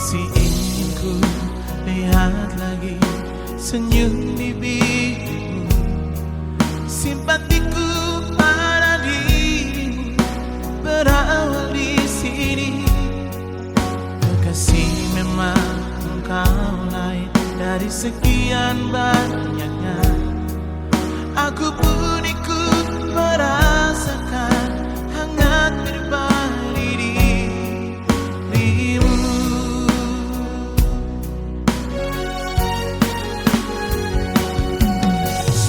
Masih ingin ku lihat lagi senyum bibirmu, simpatiku pada dirimu berawal di sini. Kekasih, memang engkau lain dari sekian banyaknya. Aku pun ikut merasakan hangat pribadi dirimu.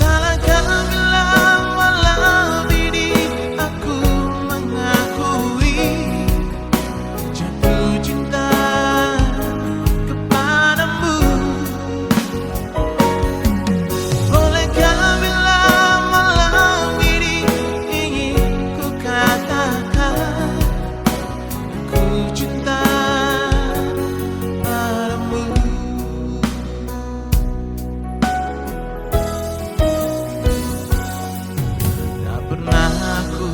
Salahkah bila malam ini aku mengakui jatuh cinta kepadamu? Bolehkah bila malam ini ingin ku katakan aku cinta padamu? Tak pernah aku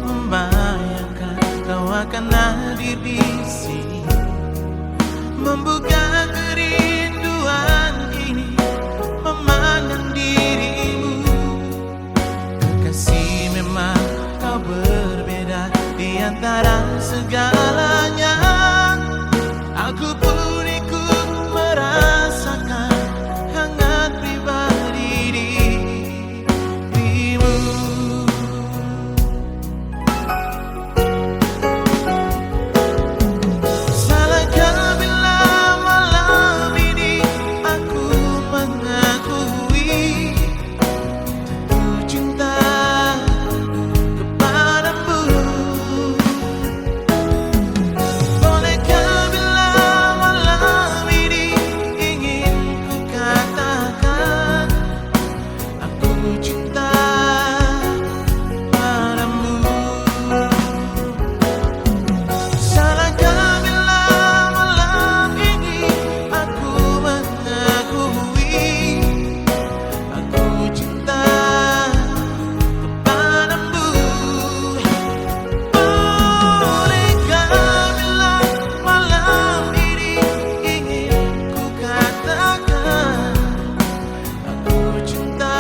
membayangkan kau akan hadir di sini, membuka kerinduan ini, memandang dirimu. Kekasih, memang kau berbeda di antara segalanya. Aku pun ikut merasakan hangat pribadi dirimu. Salahkah bila malam ini aku mengakui jatuh cinta kepadamu? Bolehkah bila malam ini ingin ku katakan aku cinta padamu? Salahkah bila malam ini aku mengakui aku cinta kepadamu? Bolehkah bila malam ini ingin ku katakan aku cinta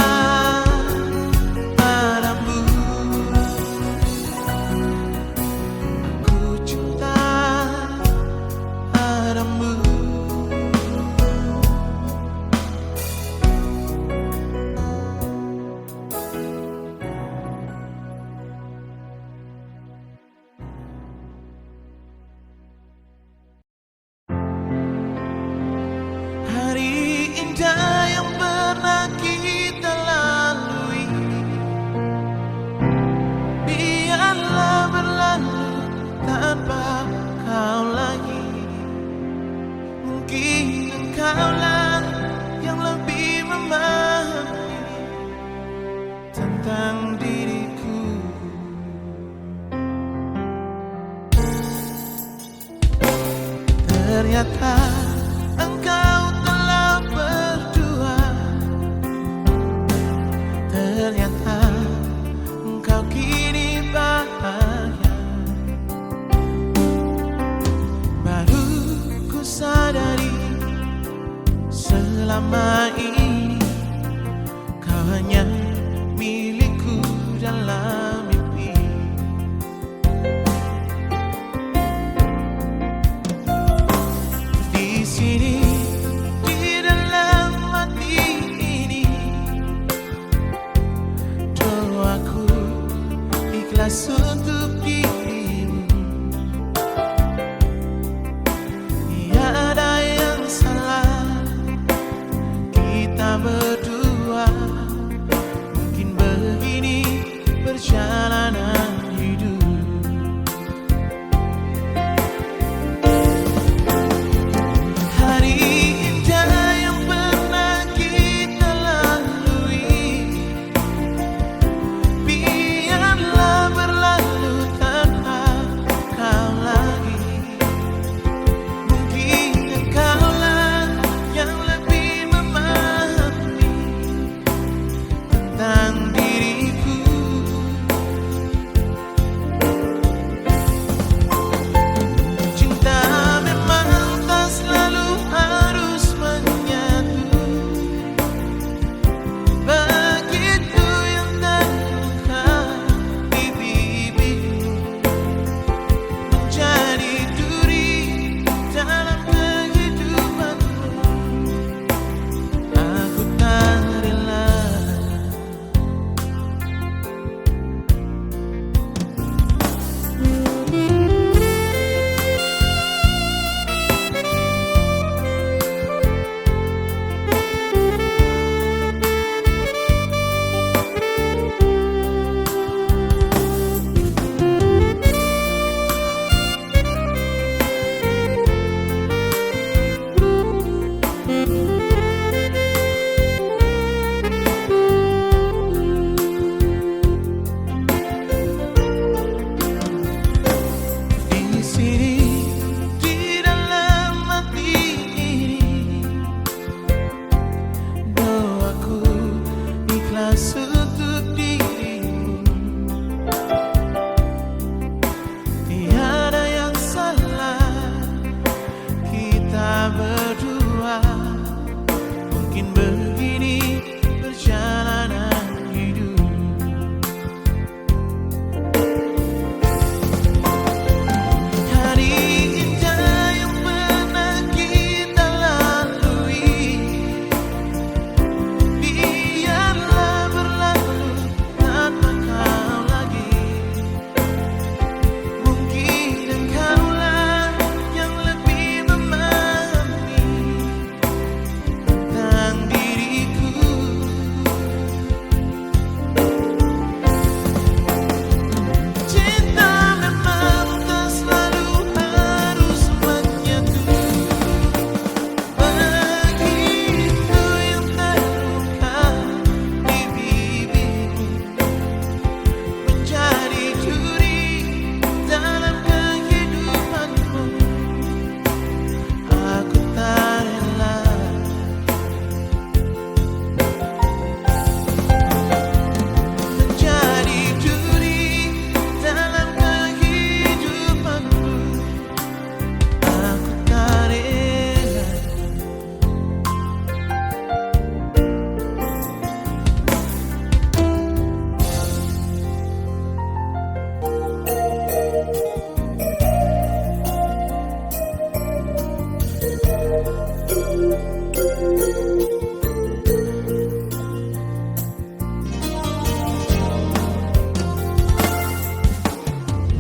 padamu? Aku cinta padamu. Hari indah yang pernah kita lalui, biarlah berlalu tanpa kau lagi. Mungkin engkaulah yang lebih memahami tentang diriku. Ternyata engkau telah berdua. Ternyata engkau kini bahagia. Baru ku sadari selama ini kau hanya milikku dalam mimpi. Di sini, di dalam hati ini, doaku ikhlas untuk dirimu. Tiada yang salah, kita berdua. Mungkin begini perjalanan hidup. Hari indah yang pernah kita lalui, biarlah berlalu tanpa kau lagi. Mungkin engkaulah yang lebih memahami tentang diriku. Cinta memang tak selalu harus menyatu. Begitu yang terluka di bibirmu menjadi duri dalam kehidupanmu. Aku tak rela menjadi duri dalam kehidupanmu. Aku tak rela.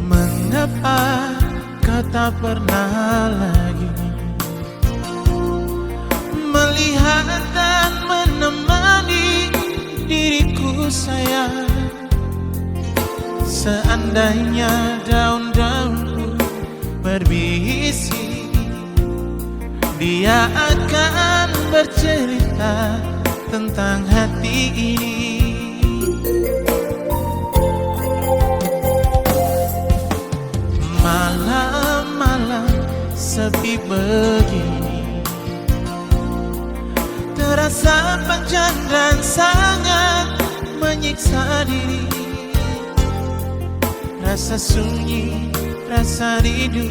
Mengapa kau tak pernah lagi melihat dan menemani diriku sayang? Seandainya daun-daun berbisi, dia akan bercerita tentang hati ini. Malam-malam sepi begini terasa panjang dan sangat menyiksa diri. Rasa sunyi, rasa rindu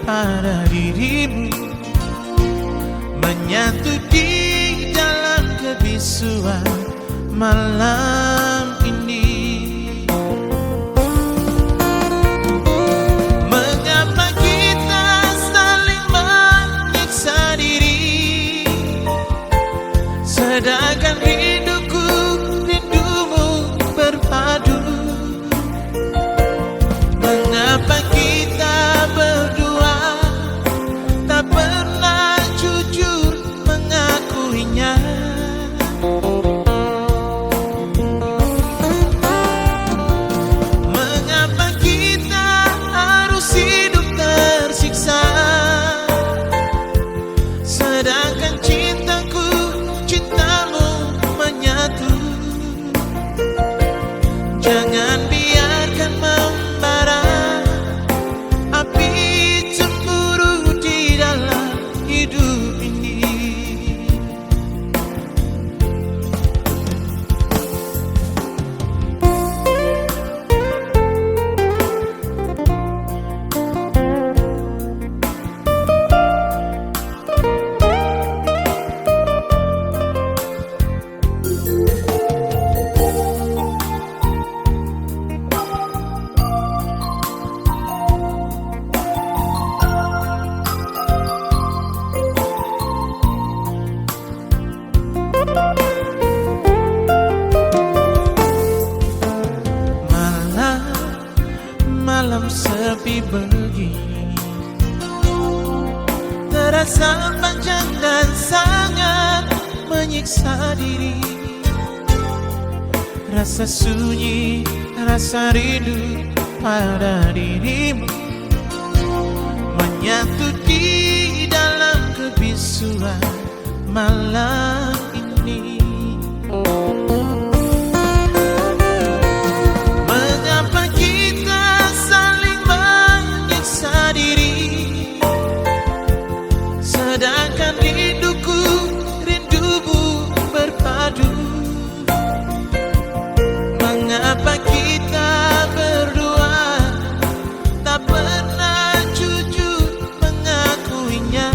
pada dirimu menyatu di dalam kebisuan malam ini. Mengapa kita saling menyiksa diri, sedangkan rinduku, rindumu berpadu. Mengapa kita berdua tak pernah jujur mengakuinya? Mengapa kita harus hidup tersiksa, sedangkan cintaku, cintamu menyatu? Jangan biarkan membara api cemburu di dalam hidup ini. Malam sepi begini terasa panjang dan sangat menyiksa diri. Rasa sunyi, rasa rindu pada dirimu menyatu di dalam kebisuan malam ini. Mengapa kita saling menyiksa diri, sedangkan rinduku, rindumu berpadu? Mengapa kita berdua tak pernah jujur mengakuinya?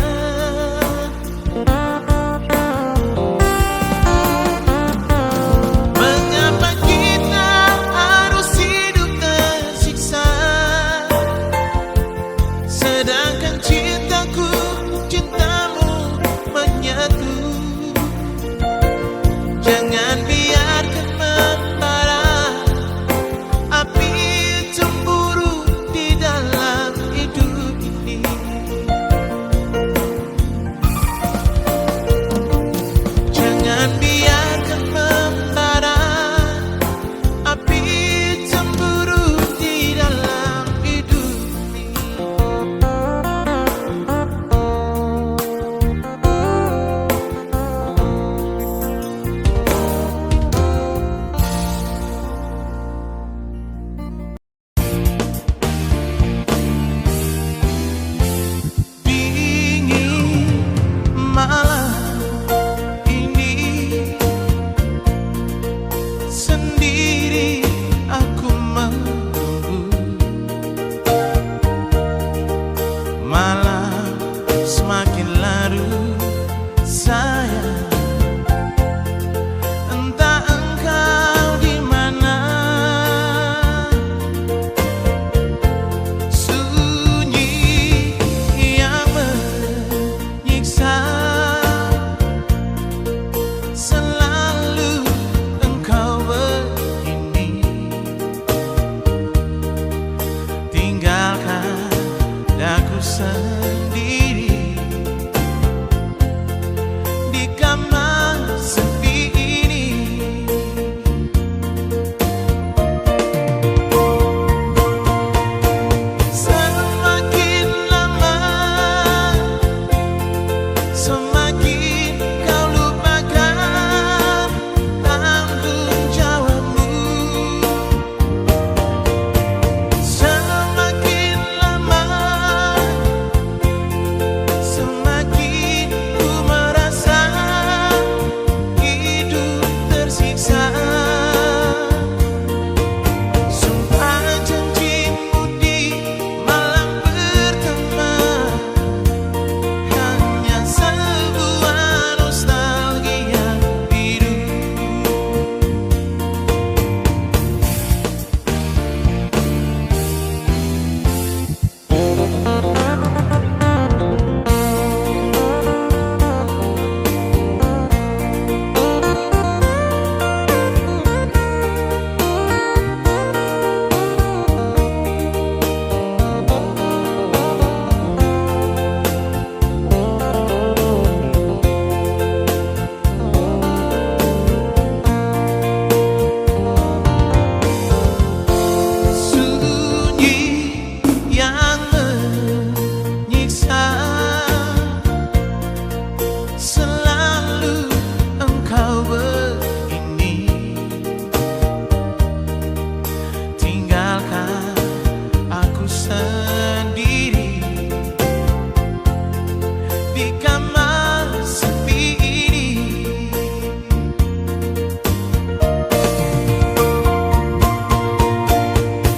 di kamar sepi ini.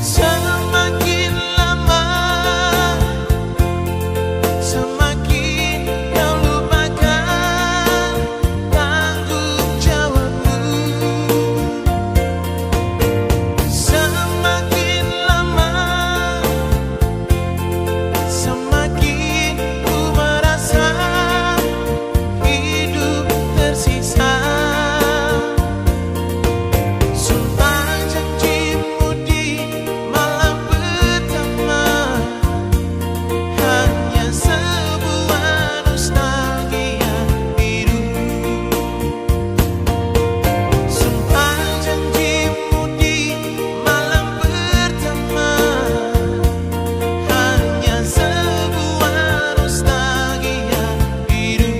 Semakin lama, semakin kau lupakan tanggung jawabmu. Semakin lama, semakin ku merasa hidup tersisa. Sumpah janjimu di malam pertama hanya sebuah nostalgia biru. Sumpah janjimu di malam pertama hanya sebuah nostalgia biru.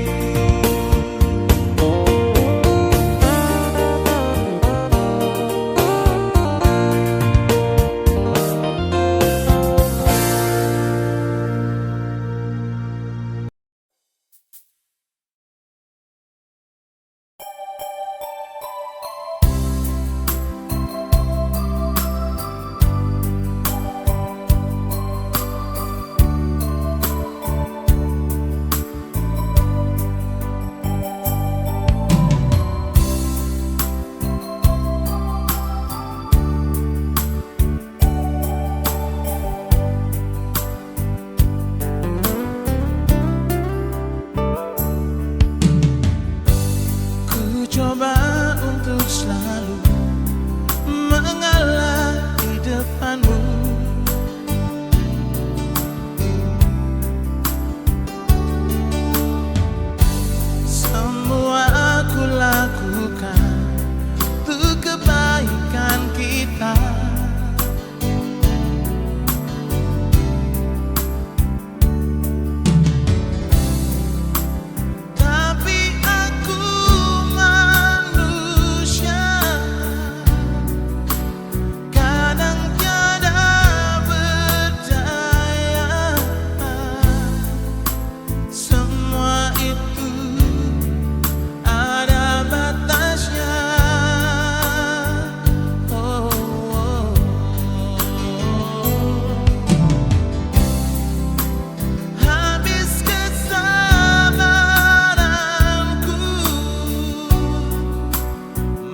Ku coba untuk selalu mengalah di depanmu. Semua aku lakukan untuk kebaikan kita. Tapi aku manusia, kadang tiada berdaya. Semua itu ada batasnya. Oh, oh, oh. Habis kesabaranku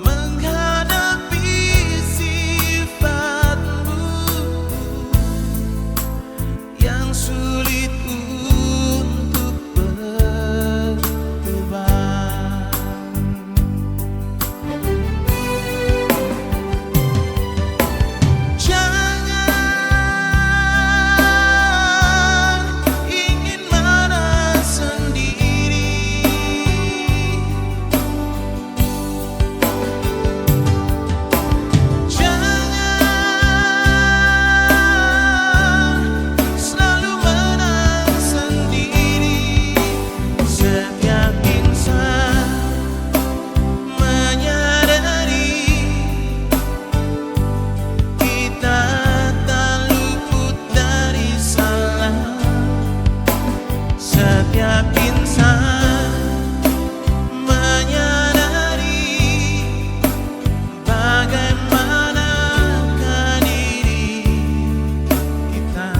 menghadapi sifatmu yang sulit untuk berubah. Jangan ingin marah sendiri. Jangan selalu menang sendiri. Setiap insan menyadari kita tak luput dari salah. Setiap insan menyadari bagaimanakah diri kita.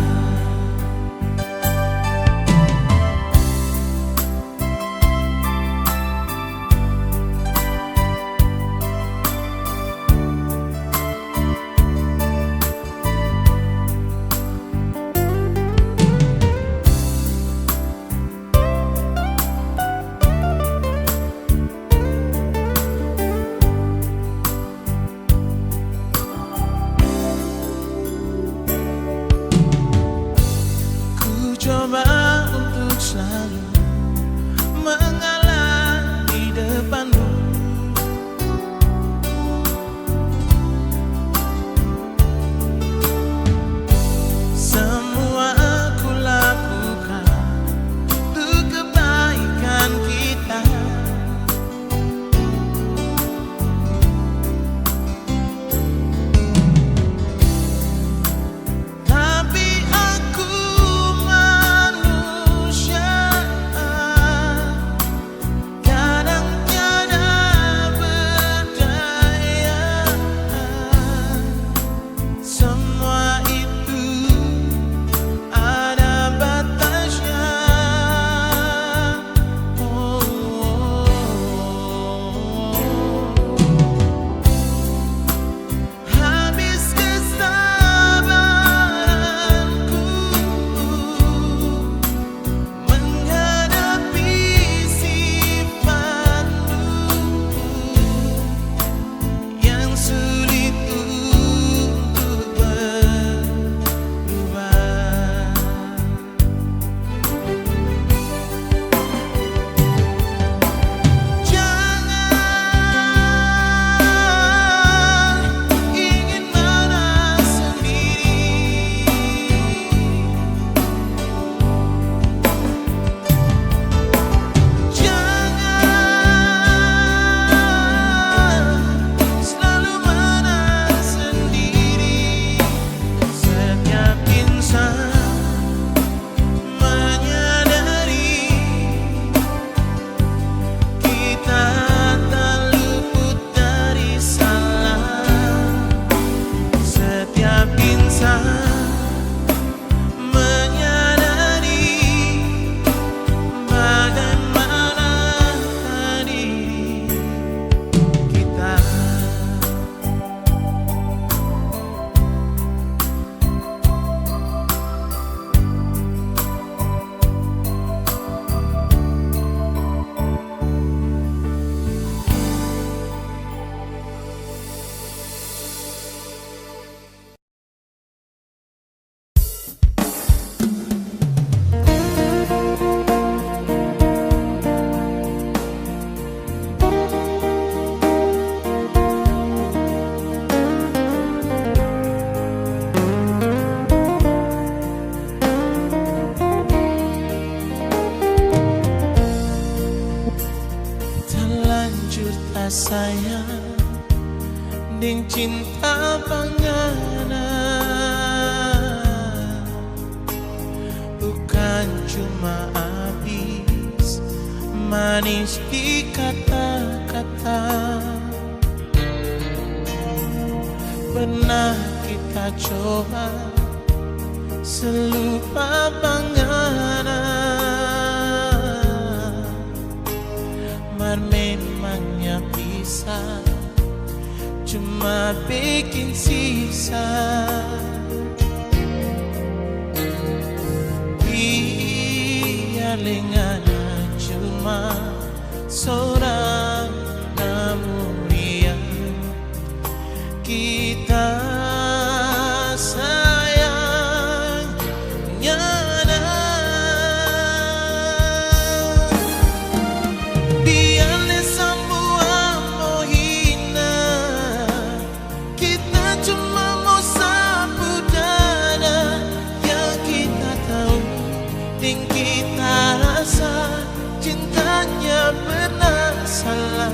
sayang ding cinta pangana, bukan cuma habis manis di kata-kata. Pernah kita coba selupa pangana, mar memangnya bisa cuma bikin sisa. Biar lengana cuma seorang namuria kita sayang nyana. Biarlah semua menghina, kita cuma mau sapu dada. Yang kita tahu dan kita rasa cintanya pernah salah.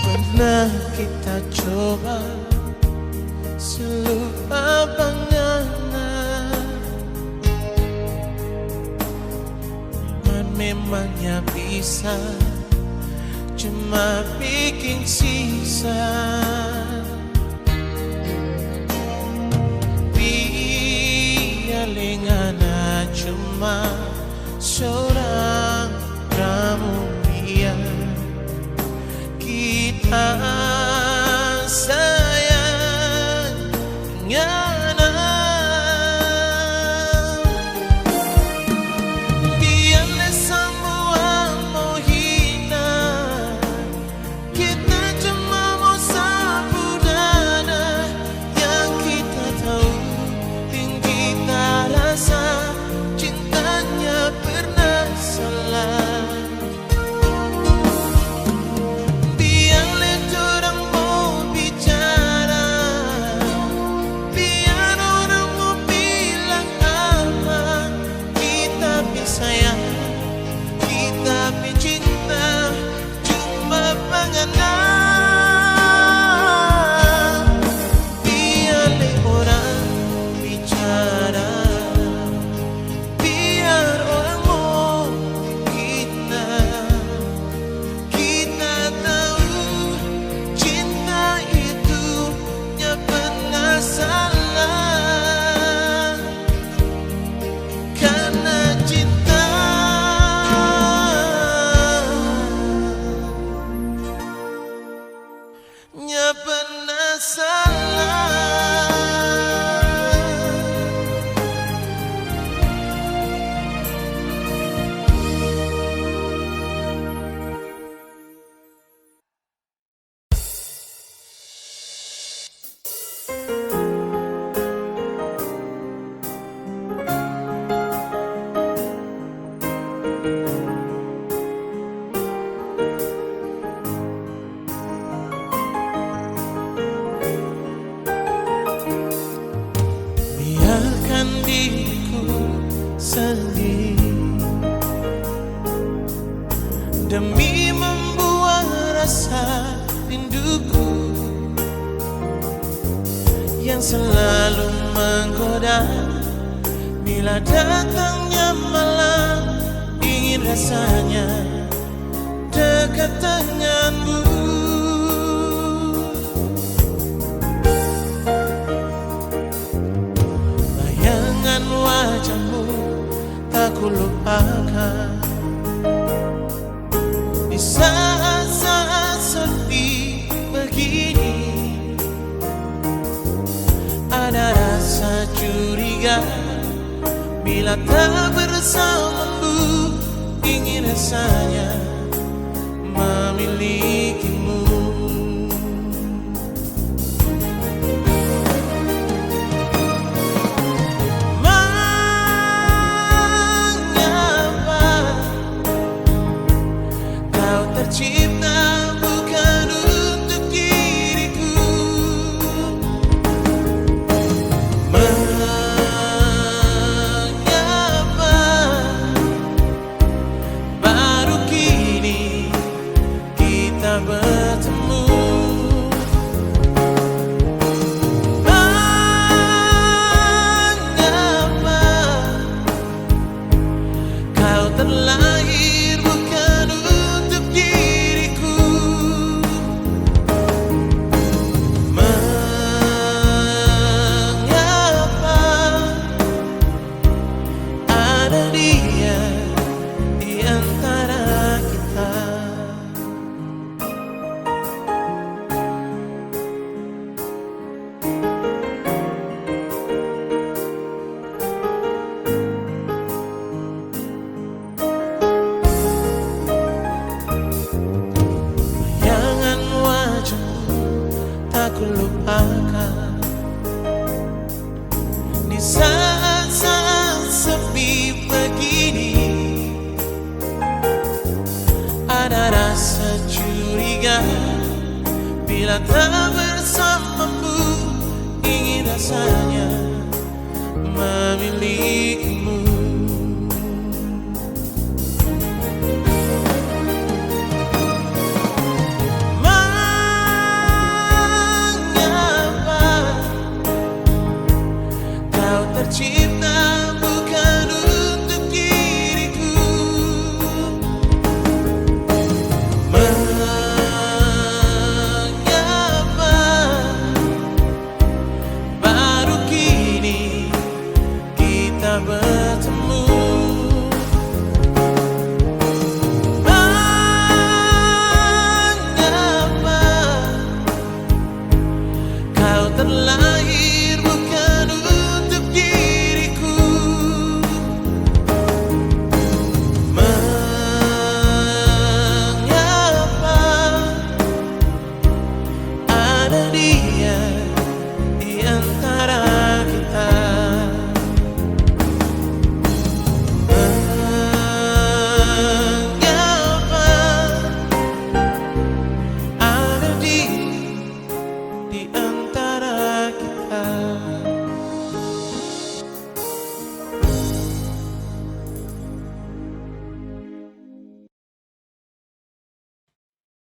Pernah kita coba selupa pangana, mar memangnya bisa cuma bikin sisa. Biar lengana cuma seorang pramuria kita sayang nyana. Biarlah semua menghina, kita cuma mau sapu dada. Yang kita tahu dan kita rasa cintanya pernah salah. Pernah salah. Demi membuang rasa rinduku yang selalu menggoda. Bila datangnya malam dingin rasanya lupakan. Di saat-saat sepi begini, ada rasa curiga bila tak bersamamu, ingin rasanya memilikimu. Tercipta bukan untuk diriku. Mengapa baru kini kita bertemu? Mengapa kau terlahir bukan untuk diriku? Mengapa ada dia di antara kita? Bayangan wajahmu tak kulupakan. Di saat-saat sepi begini, ada rasa curiga bila tak bersamamu, ingin rasanya memilikimu.